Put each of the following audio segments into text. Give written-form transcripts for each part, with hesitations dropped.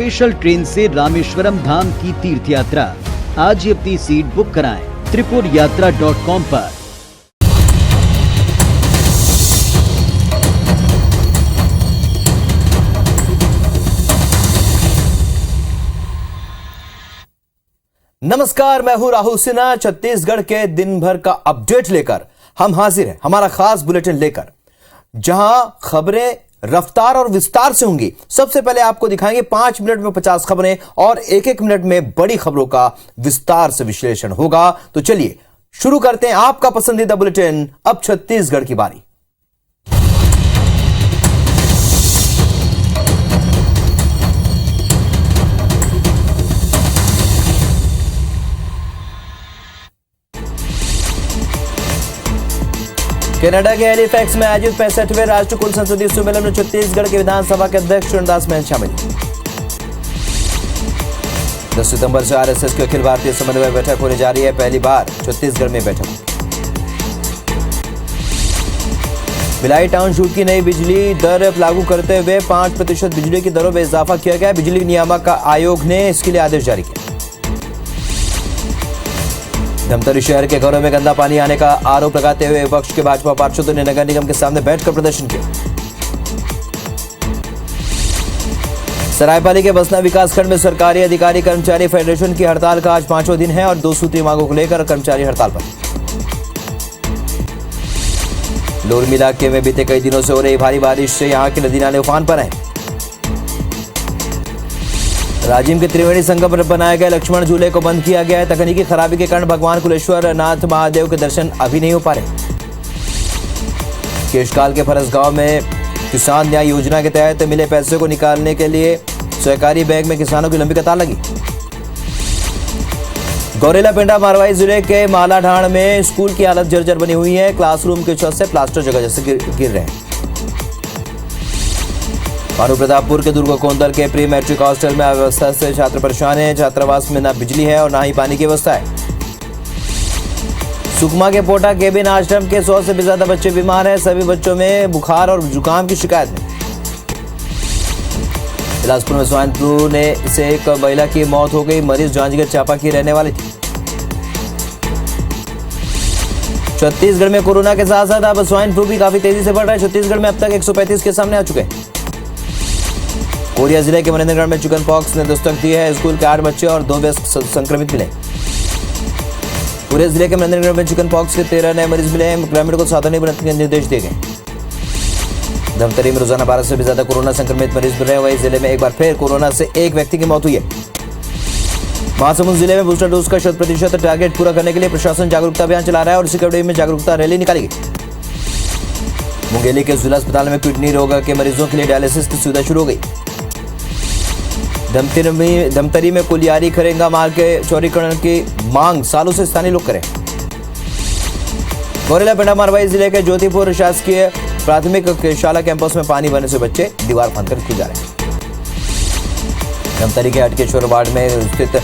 Special train से रामेश्वरम धाम की तीर्थ यात्रा। आज ही अपनी सीट बुक कराएं tripurayatra.com पर। नमस्कार, मैं हूं राहुल सिन्हा। छत्तीसगढ़ के दिन भर का अपडेट लेकर हम हाजिर हैं, हमारा खास बुलेटिन लेकर, जहां खबरें रफ्तार और विस्तार से होंगी। सबसे पहले आपको दिखाएंगे 5 मिनट में 50 खबरें और एक मिनट में बड़ी खबरों का विस्तार से विश्लेषण होगा। तो चलिए शुरू करते हैं आपका पसंदीदा बुलेटिन। अब छत्तीसगढ़ की बारी। कनाडा के हैलिफैक्स में आयोजित 65वें राष्ट्रीय कुल संसदीय सम्मेलन में छत्तीसगढ़ के विधानसभा के अध्यक्ष चरणदास महंत शामिल। 10 सितंबर से आरएसएस की अखिल भारतीय समन्वय बैठक होने जा रही है। पहली बार छत्तीसगढ़ में बैठक। भिलाई टाउन छूट की नई बिजली दर लागू करते हुए 5% बिजली की दरों में इजाफा किया गया। बिजली नियामक आयोग ने इसके लिए आदेश जारी किया। धमतरी शहर के घरों में गंदा पानी आने का आरोप लगाते हुए विपक्ष के भाजपा पार्षदों ने नगर निगम के सामने बैठकर प्रदर्शन किया। सरायपाली के बसना विकासखंड में सरकारी अधिकारी कर्मचारी फेडरेशन की हड़ताल का आज 5वां दिन है और 2 सूत्री मांगों को लेकर कर्मचारी हड़ताल पर। लोरमी इलाके में बीते कई दिनों से हो रही भारी बारिश से यहां के नदी नाले उफान पर हैं। राजिम के त्रिवेणी संगम पर बनाए गए लक्ष्मण झूले को बंद किया गया है। तकनीकी खराबी के कारण भगवान कुलेश्वर नाथ महादेव के दर्शन अभी नहीं हो पा रहे। केशकाल के फरसगांव में किसान न्याय योजना के तहत मिले पैसे को निकालने के लिए सहकारी बैंक में किसानों की लंबी कतार लगी। गौरेला पेंडा मारवाड़ी जिले के मालाढाण में स्कूल की हालत जर्जर बनी हुई है। क्लासरूम के छत से प्लास्टर जगह जैसे गिर रहे हैं। भानुप्रतापपुर के दुर्गाकोंदल के प्री मैट्रिक हॉस्टल में अव्यवस्था से छात्र परेशान हैं। छात्रावास में न बिजली है और न ही पानी की व्यवस्था है। सुकमा के पोटा केबिन आश्रम के 100 से भी ज्यादा बच्चे बीमार हैं। सभी बच्चों में बुखार और जुकाम की शिकायत है। बिलासपुर में स्वाइन फ्लू से एक महिला की मौत हो गई। मरीज जांजगीर चांपा की रहने वाली थी। छत्तीसगढ़ में कोरोना के साथ साथ अब स्वाइन फ्लू भी काफी तेजी से बढ़ रहा है। छत्तीसगढ़ में अब तक 135 केस सामने आ चुके हैं। कोरिया जिले के मनेन्द्रगढ़ में चिकन पॉक्स ने दस्तक दी है। स्कूल के 8 बच्चे और 2 वयस्क संक्रमित मिले। पूरे जिले के मनेन्द्रगढ़ में चिकन पॉक्स के 13 नए मरीज मिले हैं। ग्रामीणों को सावधानी बरतने के निर्देश दिए गए। धमतरी में रोजाना 12 से भी ज्यादा कोरोना संक्रमित मरीज मिल रहे हैं। वहीं जिले में एक बार फिर कोरोना से एक व्यक्ति की मौत हुई है। महासमुंद जिले में बूस्टर डोज का 100% टारगेट पूरा करने के लिए प्रशासन जागरूकता अभियान चला रहा है और इसी कड़ी में जागरूकता रैली निकाली गई। मुंगेली के जिला अस्पताल में किडनी रोग के मरीजों के लिए डायलिसिस की सुविधा शुरू हो गई। धमतरी में कुलियारी खरेंगा मार्ग के चौड़ीकरण की मांग सालों से स्थानीय लोग करें। गौरेला पेंडा मारवाड़ी जिले के ज्योतिपुर शासकीय प्राथमिक शाला कैंपस में पानी भरने से बच्चे दीवार फांदकर कूद जा रहे हैं। धमतरी के हटकेश्वर वार्ड में स्थित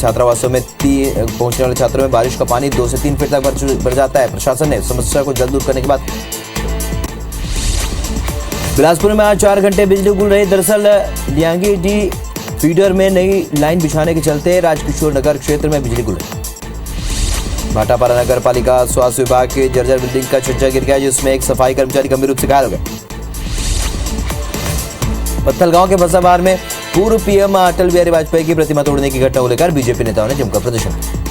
छात्रावासों में पहुंचने वाले छात्रों में बारिश का पानी 2 से 3 फीट तक भर जाता है। प्रशासन ने समस्या को जल्द दूर करने की बात। बिलासपुर में आज 4 घंटे बिजली गुल रही। दरअसल लियांगी डी फीडर में नई लाइन बिछाने के चलते राजकिशोर नगर क्षेत्र में बिजली गुल रही। भाटापारा नगर पालिका स्वास्थ्य विभाग की जर्जर बिल्डिंग का छज्जा गिर गया, जिसमें एक सफाई कर्मचारी गंभीर रूप से घायल हो गए। पत्थलगांव के बसाबार में पूर्व पीएम अटल बिहारी वाजपेयी की प्रतिमा तोड़ने की घटना को लेकर बीजेपी नेताओं ने जमकर प्रदर्शन किया।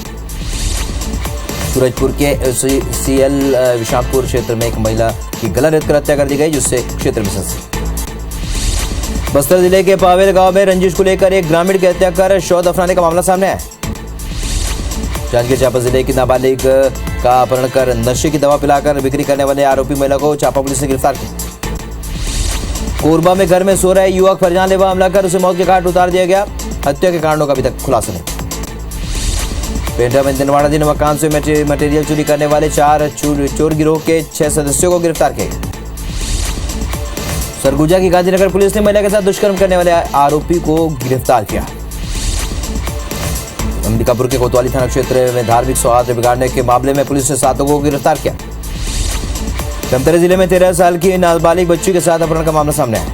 सूरजपुर के सीएल विशाखपुर क्षेत्र में एक महिला की गला रेत कर हत्या कर दी गई, जिससे क्षेत्र में सनसनी। बस्तर जिले के पावेल गांव में रंजिश को लेकर एक ग्रामीण की हत्या कर शव दफनाने का मामला सामने आया। जांजगीर चांपा जिले की नाबालिग का अपहरण कर नशे की दवा पिलाकर बिक्री करने वाले आरोपी महिला को चांपा पुलिस ने गिरफ्तार किया। कोरबा में घर में सो रहे युवक पर जानलेवा हमला कर उसे मौत के घाट उतार दिया गया। हत्या के कारणों का अभी तक खुलासा नहीं। पेंड्रा में दिनवाड़ा दिन मकान से मटेरियल चोरी करने वाले 4 चोर गिरोह के 6 सदस्यों को गिरफ्तार किया गया। सरगुजा की गांधीनगर पुलिस ने महिला के साथ दुष्कर्म करने वाले आरोपी को गिरफ्तार किया। अंबिकापुर के कोतवाली थाना क्षेत्र में धार्मिक सौहार्द बिगाड़ने के मामले में पुलिस ने 7 लोगों को गिरफ्तार किया। धमतरी जिले में 13 साल की नाबालिग बच्ची के साथ अपहरण का मामला सामने आया।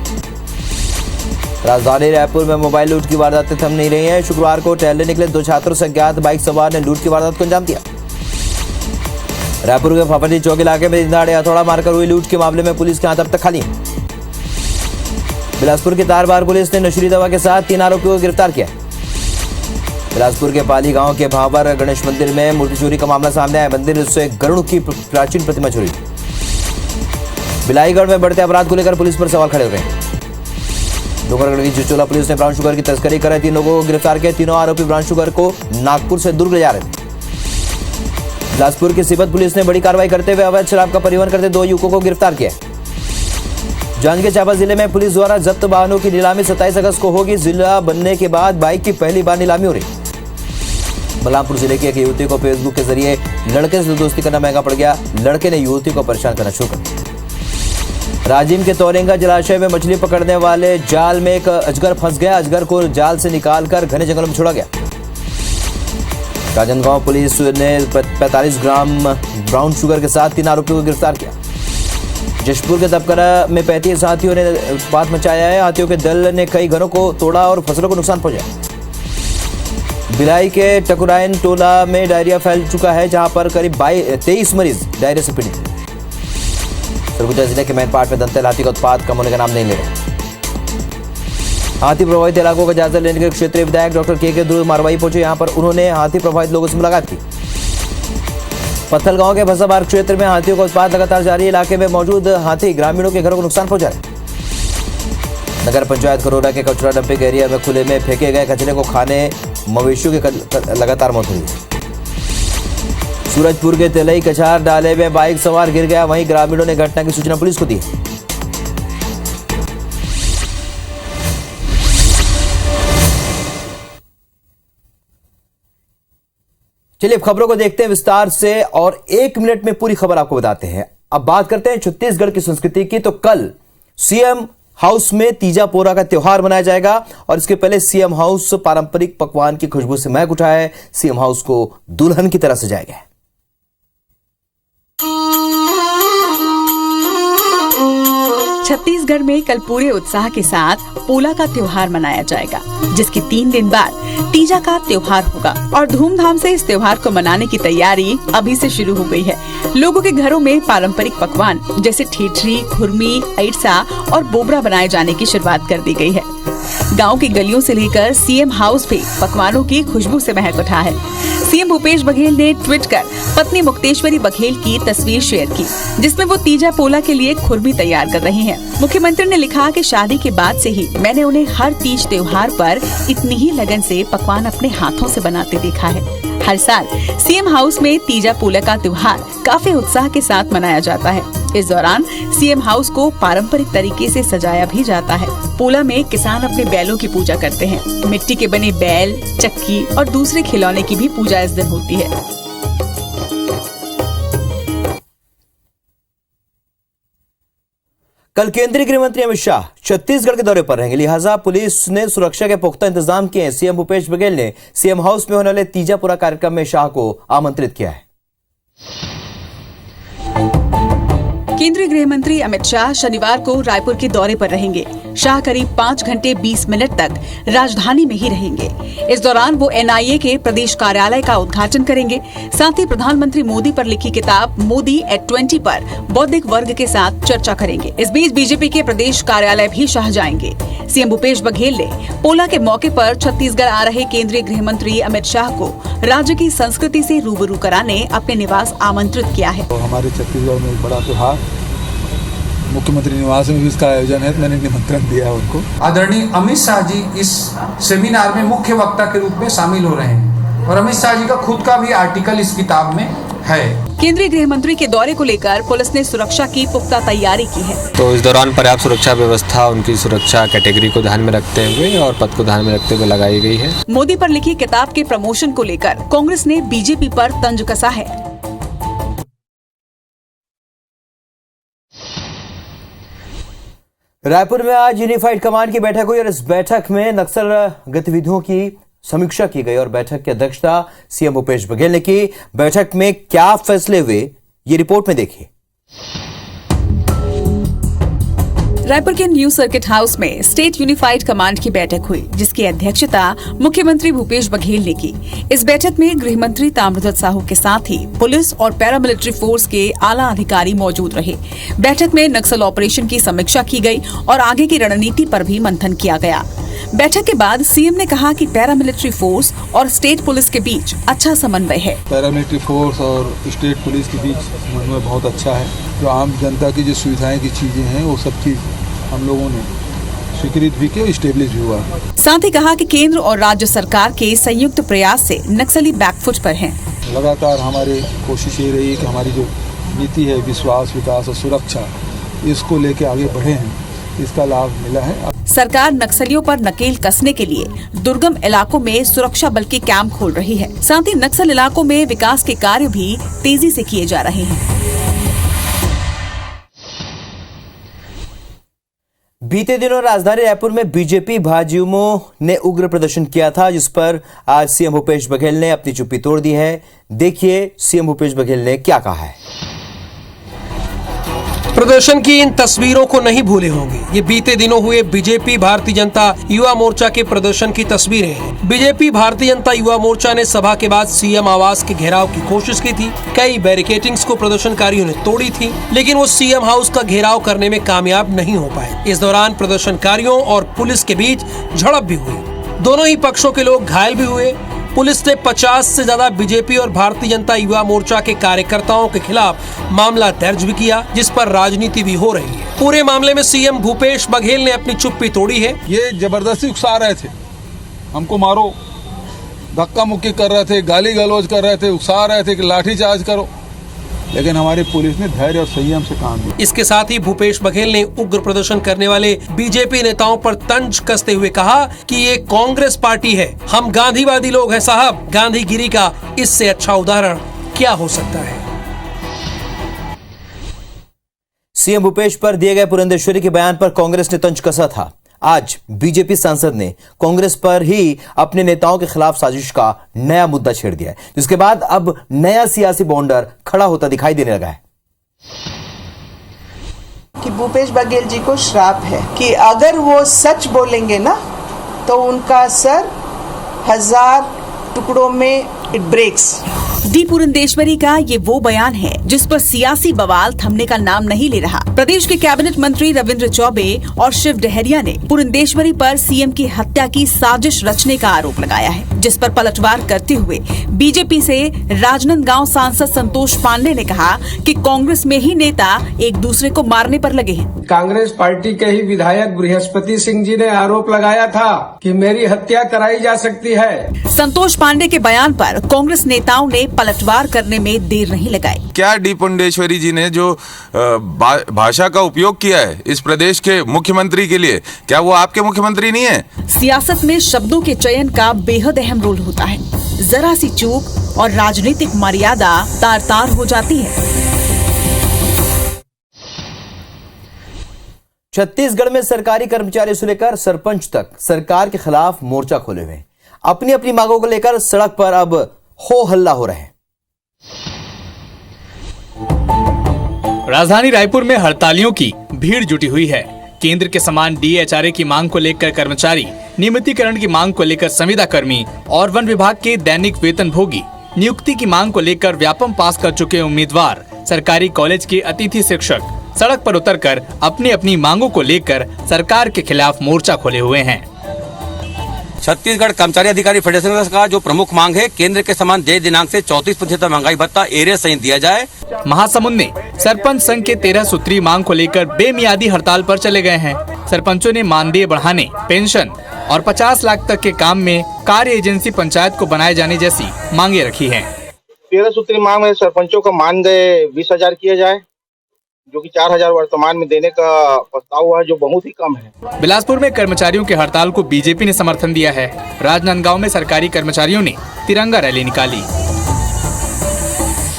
राजधानी रायपुर में मोबाइल लूट की वारदातें थम नहीं रही हैं। शुक्रवार को टहलने निकले 2 छात्रों से अज्ञात बाइक सवार ने लूट की वारदात को अंजाम दिया। रायपुर के फाफाडी चौक इलाके में दिनदहाड़े हथौड़ा मारकर हुई लूट के मामले में पुलिस के हाथ अब तक खाली है। बिलासपुर की तारबार पुलिस ने नशीली दवा के साथ 3 आरोपियों को गिरफ्तार किया। बिलासपुर के पाली गांव के भावर गणेश मंदिर में मूर्ति चोरी का मामला सामने आया। मंदिर से गरुड़ की प्राचीन प्रतिमा चोरी। बिलाईगढ़ में बढ़ते अपराध को लेकर पुलिस पर सवाल खड़े हो गए। डोंगरगढ़ की चिचोला पुलिस ने ब्राउन शुगर की तस्करी कर रहे 3 लोगों को गिरफ्तार किया। तीनों आरोपी ब्राउन शुगर को नागपुर से दुर्ग ले जा रहे थे। बिलासपुर की सिबत पुलिस ने बड़ी कार्रवाई करते हुए अवैध शराब का परिवहन करते 2 युवकों को गिरफ्तार किया। जांजगीर चांपा जिले में पुलिस द्वारा जब्त वाहनों की नीलामी 27 अगस्त को होगी। जिला बनने के बाद बाइक की पहली बार नीलामी हो रही। बलरामपुर जिले की एक युवती को फेसबुक के जरिए लड़के से दोस्ती करना महंगा पड़ गया। लड़के ने युवती को परेशान करना शुरू कर दिया। राजिम के तोरेंगा जलाशय में मछली पकड़ने वाले जाल में एक अजगर फंस गया। अजगर को जाल से निकालकर घने जंगल में छोड़ा गया। राजनांदगांव पुलिस ने 45 ग्राम ब्राउन शुगर के साथ 3 आरोपियों को गिरफ्तार किया। जशपुर के तपकरा में 35 हाथियों ने उत्पात मचाया है। हाथियों के दल ने कई घरों को तोड़ा और फसलों को नुकसान पहुंचाया। भिलाई के टकुराइन टोला में डायरिया फैल चुका है, जहां पर करीब 23 मरीज डायरिया से पीड़ित हैं। सरगुजा जिले के मैनपाट में दंतैल हाथी का उत्पात कम होने का नाम नहीं ले रहा। हाथी प्रभावित इलाकों का जायजा लेने के क्षेत्रीय विधायक डॉक्टर के ध्रुव मारवाही पहुंचे। यहां पर उन्होंने हाथी प्रभावित लोगों से मुलाकात की। पत्थल गांव के भसाबार क्षेत्र में हाथियों का उत्पात लगातार जारी। इलाके में मौजूद हाथी ग्रामीणों के घरों को नुकसान पहुंचा रहे। नगर पंचायत खरोड़ा के कचरा डंपिंग एरिया में खुले में फेंके गए कचरे को खाने मवेशियों की लगातार मौत हुई। सूरजपुर के तेलई कछार डाले में बाइक सवार गिर गया। वहीं ग्रामीणों ने घटना की सूचना पुलिस को दी। चलिए अब खबरों को देखते हैं विस्तार से और 1 मिनट में पूरी खबर आपको बताते हैं। अब बात करते हैं छत्तीसगढ़ की संस्कृति की। तो कल सीएम हाउस में तीजा पोरा का त्योहार मनाया जाएगा और इसके पहले सीएम हाउस पारंपरिक पकवान की खुशबू से महक उठा है। सीएम हाउस को दुल्हन की तरह सजाया गया है। छत्तीसगढ़ में कल पूरे उत्साह के साथ पोला का त्योहार मनाया जाएगा, जिसके 3 दिन बाद तीजा का त्योहार होगा और धूमधाम से इस त्योहार को मनाने की तैयारी अभी से शुरू हो गई है। लोगों के घरों में पारंपरिक पकवान जैसे ठेठरी, खुरमी, ऐसा और बोबरा बनाए जाने की शुरुआत कर दी गई है। गांव की गलियों से लेकर सीएम हाउस भी पकवानों की खुशबू से महक उठा है। सीएम भूपेश बघेल ने ट्वीट कर पत्नी मुक्तेश्वरी बघेल की तस्वीर शेयर की, जिसमें वो तीजा पोला के लिए खुरमी तैयार कर रही हैं। मुख्यमंत्री ने लिखा कि शादी के बाद से ही मैंने उन्हें हर तीज त्योहार पर इतनी ही लगन से पकवान अपने हाथों से बनाते देखा है। हर साल सीएम हाउस में तीजा पोला का त्योहार काफी उत्साह के साथ मनाया जाता है। इस दौरान सीएम हाउस को पारंपरिक तरीके से सजाया भी जाता है। पोला में किसान अपने बैलों की पूजा करते हैं। मिट्टी के बने बैल, चक्की और दूसरे खिलौने की भी पूजा इस दिन होती है। कल केंद्रीय गृह मंत्री अमित शाह छत्तीसगढ़ के दौरे पर रहेंगे, लिहाजा पुलिस ने सुरक्षा के पुख्ता इंतजाम किए हैं। सीएम भूपेश बघेल ने सीएम हाउस में होने वाले तीजापुरा कार्यक्रम में शाह को आमंत्रित किया है। केंद्रीय गृह मंत्री अमित शाह शनिवार को रायपुर के दौरे पर रहेंगे। शाह करीब 5 घंटे 20 मिनट तक राजधानी में ही रहेंगे। इस दौरान वो एनआईए के प्रदेश कार्यालय का उद्घाटन करेंगे। साथ ही प्रधानमंत्री मोदी पर लिखी किताब मोदी एट 20 पर बौद्धिक वर्ग के साथ चर्चा करेंगे। इस बीच बीजेपी के प्रदेश कार्यालय भी शाह जाएंगे। सीएम भूपेश बघेल ने पोला के मौके पर छत्तीसगढ़ आ रहे केंद्रीय गृह मंत्री अमित शाह को राज्य की संस्कृति से रूबरू कराने अपने निवास आमंत्रित किया है। तो हमारे छत्तीसगढ़ में एक बड़ा त्योहार मुख्यमंत्री निवास में भी इसका आयोजन है, तो मैंने निमंत्रण दिया है उनको। आदरणीय अमित शाह जी इस सेमिनार में मुख्य वक्ता के रूप में शामिल हो रहे हैं और अमित शाह जी का खुद का भी आर्टिकल इस किताब में है। केंद्रीय गृह मंत्री के दौरे को लेकर पुलिस ने सुरक्षा की पुख्ता तैयारी की है। तो इस दौरान पर्याप्त सुरक्षा व्यवस्था उनकी सुरक्षा कैटेगरी को ध्यान में रखते हुए और पद को ध्यान में रखते हुए लगाई गई है। मोदी पर लिखी किताब के प्रमोशन को लेकर कांग्रेस ने बीजेपी पर तंज कसा है। रायपुर में आज यूनिफाइड कमांड की बैठक हुई और इस बैठक में नक्सल गतिविधियों की समीक्षा की गई और बैठक की अध्यक्षता सीएम भूपेश बघेल ने की। बैठक में क्या फैसले हुए, ये रिपोर्ट में देखिए। रायपुर के न्यू सर्किट हाउस में स्टेट यूनिफाइड कमांड की बैठक हुई, जिसकी अध्यक्षता मुख्यमंत्री भूपेश बघेल ने की। इस बैठक में गृह मंत्री ताम्रध्वज साहू के साथ ही पुलिस और पैरामिलिट्री फोर्स के आला अधिकारी मौजूद रहे। बैठक में नक्सल ऑपरेशन की समीक्षा की गई और आगे की रणनीति पर भी मंथन किया गया। बैठक के बाद सीएम ने कहा कि पैरामिलिट्री फोर्स और स्टेट पुलिस के बीच अच्छा समन्वय है। पैरामिलिट्री फोर्स और स्टेट पुलिस के बीच समन्वय बहुत अच्छा है। जो आम जनता की जो सुविधाएं की चीजें हैं वो सब चीज हम लोगों ने स्वीकृत भी की और स्टेब्लिश भी हुआ। साथ ही कहा कि केंद्र और राज्य सरकार के संयुक्त प्रयास से नक्सली बैकफुट पर हैं। लगातार हमारी कोशिश ये रही है कि हमारी जो नीति है विश्वास, विकास और सुरक्षा, इसको लेके आगे बढ़े हैं। इसका लाभ मिला है। सरकार नक्सलियों पर नकेल कसने के लिए दुर्गम इलाकों में सुरक्षा बल के कैंप खोल रही है। साथ ही नक्सल इलाकों में विकास के कार्य भी तेजी से किए जा रहे हैं। बीते दिनों राजधानी रायपुर में बीजेपी भाजयुमो ने उग्र प्रदर्शन किया था, जिस पर आज सीएम भूपेश बघेल ने अपनी चुप्पी तोड़ दी है। देखिए सीएम भूपेश बघेल ने क्या कहा है। प्रदर्शन की इन तस्वीरों को नहीं भूले होंगे। ये बीते दिनों हुए बीजेपी भारतीय जनता युवा मोर्चा के प्रदर्शन की तस्वीरें हैं। बीजेपी भारतीय जनता युवा मोर्चा ने सभा के बाद सीएम आवास के घेराव की कोशिश की थी। कई बैरिकेडिंग्स को प्रदर्शनकारियों ने तोड़ी थी, लेकिन वो सीएम हाउस का घेराव करने में कामयाब नहीं हो पाए। इस दौरान प्रदर्शनकारियों और पुलिस के बीच झड़प भी हुई। दोनों ही पक्षों के लोग घायल भी हुए। पुलिस ने 50 से ज्यादा बीजेपी और भारतीय जनता युवा मोर्चा के कार्यकर्ताओं के खिलाफ मामला दर्ज भी किया, जिस पर राजनीति भी हो रही है। पूरे मामले में सीएम भूपेश बघेल ने अपनी चुप्पी तोड़ी है। ये जबरदस्ती उकसा रहे थे, हमको मारो, धक्का मुक्की कर रहे थे, गाली गलौज कर रहे थे, उकसा रहे थे कि लाठीचार्ज करो, लेकिन हमारी पुलिस ने धैर्य और संयम से काम किया। इसके साथ ही भूपेश बघेल ने उग्र प्रदर्शन करने वाले बीजेपी नेताओं पर तंज कसते हुए कहा कि ये कांग्रेस पार्टी है, हम गांधीवादी लोग हैं साहब। गांधीगिरी का इससे अच्छा उदाहरण क्या हो सकता है। सीएम भूपेश पर दिए गए पुरंदेश्वरी के बयान पर कांग्रेस ने तंज कसा था। आज बीजेपी सांसद ने कांग्रेस पर ही अपने नेताओं के खिलाफ साजिश का नया मुद्दा छेड़ दिया है, जिसके बाद अब नया सियासी बॉन्डर खड़ा होता दिखाई देने लगा है। कि भूपेश बघेल जी को श्राप है कि अगर वो सच बोलेंगे ना तो उनका सर 1000 टुकड़ों में इट ब्रेक्स। डी पुरंदेश्वरी का ये वो बयान है जिस पर सियासी बवाल थमने का नाम नहीं ले रहा। प्रदेश के कैबिनेट मंत्री रविंद्र चौबे और शिव डहरिया ने पुरंदेश्वरी पर सीएम की हत्या की साजिश रचने का आरोप लगाया है, जिस पर पलटवार करते हुए बीजेपी से राजनांदगांव सांसद संतोष पांडे ने कहा कि कांग्रेस में ही नेता एक दूसरे को मारने पर लगे हैं। कांग्रेस पार्टी के ही विधायक बृहस्पति सिंह जी ने आरोप लगाया था कि मेरी हत्या कराई जा सकती है। संतोष पांडे के बयान पर कांग्रेस नेताओं ने पलटवार करने में देर नहीं लगाई। क्या डी पुरंदेश्वरी जी ने जो भाषा का उपयोग किया है इस प्रदेश के मुख्यमंत्री के लिए, क्या वो आपके मुख्यमंत्री नहीं है? सियासत में शब्दों के चयन का बेहद अहम रोल होता है। जरा सी चूक और राजनीतिक मर्यादा तार तार हो जाती है। छत्तीसगढ़ में सरकारी कर्मचारियों से लेकर सरपंच तक सरकार के खिलाफ मोर्चा खोले हुए हैं। अपनी अपनी मांगों को लेकर सड़क पर अब हो हल्ला हो रहे हैं। राजधानी रायपुर में हड़तालियों की भीड़ जुटी हुई है। केंद्र के समान डीएचआरए की मांग को लेकर कर्मचारी, नियमितीकरण की मांग को लेकर संविदा कर्मी और वन विभाग के दैनिक वेतन भोगी, नियुक्ति की मांग को लेकर व्यापम पास कर चुके उम्मीदवार, सरकारी कॉलेज के अतिथि शिक्षक सड़क पर उतरकर अपनी अपनी मांगों को लेकर सरकार के खिलाफ मोर्चा खोले हुए हैं। छत्तीसगढ़ कर्मचारी अधिकारी फेडरेशन का जो प्रमुख मांग है, केंद्र के समान जय दिनांक से 34% महंगाई भत्ता एरिया सहित दिया जाए। महासमुंद में सरपंच संघ के 13 सूत्री मांग को लेकर बेमियादी हड़ताल पर चले गए हैं। सरपंचों ने मानदेय बढ़ाने, पेंशन और 50 लाख तक के काम में कार्य एजेंसी पंचायत को बनाए जाने जैसी मांगे रखी हैं। 13 सूत्री मांग में सरपंचों का मानदेय 20,000 किया जाए, जो कि 4,000 वर्तमान में देने का प्रस्ताव हुआ है, जो बहुत ही कम है। बिलासपुर में कर्मचारियों के हड़ताल को बीजेपी ने समर्थन दिया है। राजनांदगांव में सरकारी कर्मचारियों ने तिरंगा रैली निकाली।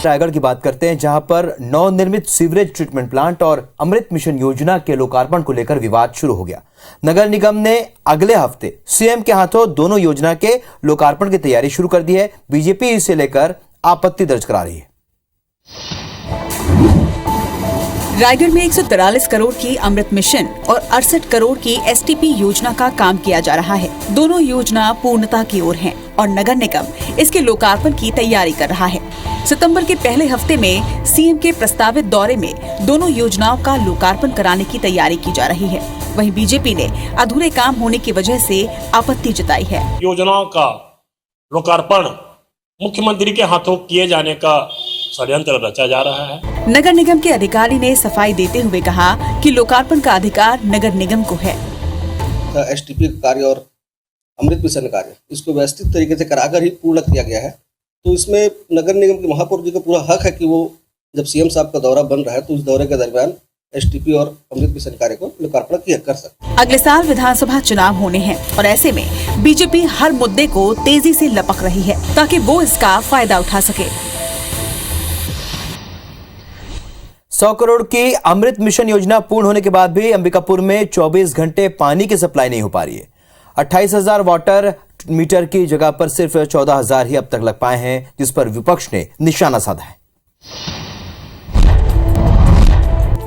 रायगढ़ की बात करते हैं, जहां पर नवनिर्मित सीवरेज ट्रीटमेंट प्लांट और अमृत मिशन योजना के लोकार्पण को लेकर विवाद शुरू हो गया। नगर निगम ने अगले हफ्ते सीएम के हाथों दोनों योजना के लोकार्पण की तैयारी शुरू कर दी है। बीजेपी इसे लेकर आपत्ति दर्ज करा रही है। रायगढ़ में 143 करोड़ की अमृत मिशन और 68 करोड़ की STP योजना का काम किया जा रहा है। दोनों योजना पूर्णता की ओर हैं और नगर निगम इसके लोकार्पण की तैयारी कर रहा है। सितंबर के पहले हफ्ते में सीएम के प्रस्तावित दौरे में दोनों योजनाओं का लोकार्पण कराने की तैयारी की जा रही है। वहीं बीजेपी ने अधूरे काम होने की वजह से आपत्ति जताई है। योजनाओं का लोकार्पण मुख्यमंत्री के हाथों किए जाने का षड्यंत्र रचा जा रहा है। नगर निगम के अधिकारी ने सफाई देते हुए कहा कि लोकार्पण का अधिकार नगर निगम को है। STP कार्य और अमृत मिशन कार्य इसको व्यवस्थित तरीके से कराकर ही पूर्ण किया गया है, तो इसमें नगर निगम के महापौर जी का पूरा हक है कि वो जब सीएम साहब का दौरा बन रहा है तो उस दौरे के दरमियान STP और अमृत मिशन कार्य को लोकार्पण कर सकते। अगले साल विधानसभा चुनाव होने हैं और ऐसे में बीजेपी हर मुद्दे को तेजी से लपक रही है ताकि वो इसका फायदा उठा सके। 100 करोड़ की अमृत मिशन योजना पूर्ण होने के बाद भी अंबिकापुर में 24 घंटे पानी की सप्लाई नहीं हो पा रही है। 28,000 वाटर मीटर की जगह पर सिर्फ 14,000 ही अब तक लग पाए हैं, जिस पर विपक्ष ने निशाना साधा है।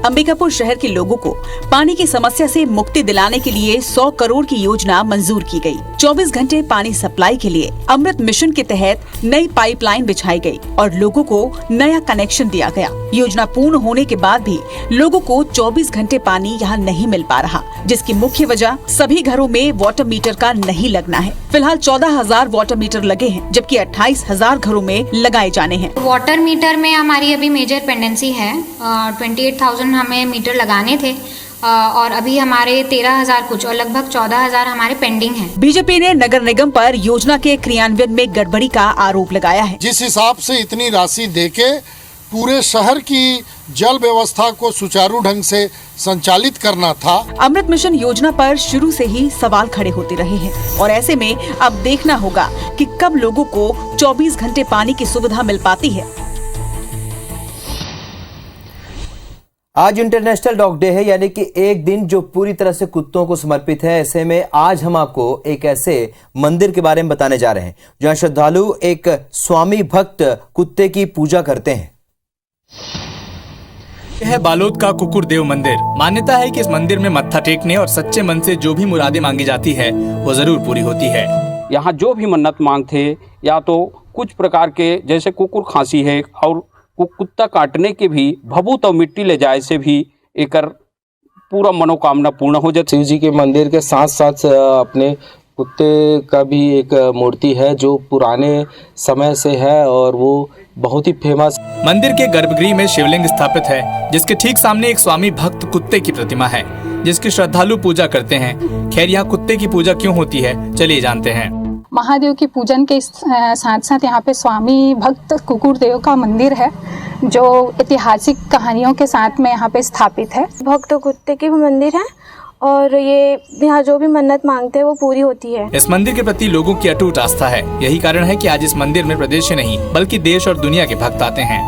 अंबिकापुर शहर के लोगों को पानी की समस्या से मुक्ति दिलाने के लिए 100 करोड़ की योजना मंजूर की गई। 24 घंटे पानी सप्लाई के लिए अमृत मिशन के तहत नई पाइपलाइन बिछाई गई और लोगों को नया कनेक्शन दिया गया। योजना पूर्ण होने के बाद भी लोगों को 24 घंटे पानी यहाँ नहीं मिल पा रहा, जिसकी मुख्य वजह सभी घरों में वाटर मीटर का नहीं लगना है। फिलहाल 14,000 वाटर मीटर लगे हैं, जबकि 28,000 घरों में लगाए जाने हैं। वाटर मीटर में हमारी अभी मेजर पेंडेंसी है। 28,000 हमें मीटर लगाने थे और अभी हमारे 13,000 कुछ और लगभग 14,000 हमारे पेंडिंग हैं। बीजेपी ने नगर निगम पर योजना के क्रियान्वयन में गड़बड़ी का आरोप लगाया है। जिस हिसाब से इतनी राशि देके पूरे शहर की जल व्यवस्था को सुचारू ढंग से संचालित करना था। अमृत मिशन योजना पर शुरू से ही सवाल खड़े होते रहे हैं और ऐसे में अब देखना होगा कि कब लोगों को 24 घंटे पानी की सुविधा मिल पाती है। आज इंटरनेशनल डॉग डे है, यानी कि एक दिन जो पूरी तरह से कुत्तों को समर्पित है। ऐसे में आज हम आपको एक ऐसे मंदिर के बारे में बताने जा रहे हैं जहां श्रद्धालु एक स्वामी भक्त कुत्ते की पूजा करते हैं। यह है बालोद का कुकुर देव मंदिर। मान्यता है कि इस मंदिर में मत्था टेकने और सच्चे मन से जो भी मुरादें मांगी जाती है वो जरूर पूरी होती है। यहाँ जो भी मन्नत मांगते या तो कुछ प्रकार के जैसे कुकुर खांसी है और कुत्ता काटने के भी भभूत और मिट्टी ले जाए से भी एक पूरा मनोकामना पूर्ण हो जाती। शिव जी के मंदिर के साथ साथ अपने कुत्ते का भी एक मूर्ति है जो पुराने समय से है और वो बहुत ही फेमस। मंदिर के गर्भगृह में शिवलिंग स्थापित है, जिसके ठीक सामने एक स्वामी भक्त कुत्ते की प्रतिमा है जिसकी श्रद्धालु पूजा करते हैं। खैर, यहाँ कुत्ते की पूजा क्यों होती है, चलिए जानते हैं। महादेव की पूजन के साथ साथ यहाँ पे स्वामी भक्त कुकुर देव का मंदिर है जो ऐतिहासिक कहानियों के साथ में यहाँ पे स्थापित है। भक्त कुत्ते की भी मंदिर है और ये यहाँ जो भी मन्नत मांगते हैं वो पूरी होती है। इस मंदिर के प्रति लोगों की अटूट आस्था है। यही कारण है कि आज इस मंदिर में प्रदेश से नहीं बल्कि देश और दुनिया के भक्त आते हैं।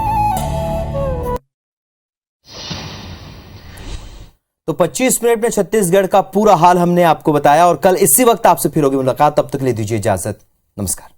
तो 25 मिनट में छत्तीसगढ़ का पूरा हाल हमने आपको बताया और कल इसी वक्त आपसे फिर होगी मुलाकात। तब तक ले दीजिए इजाजत। नमस्कार।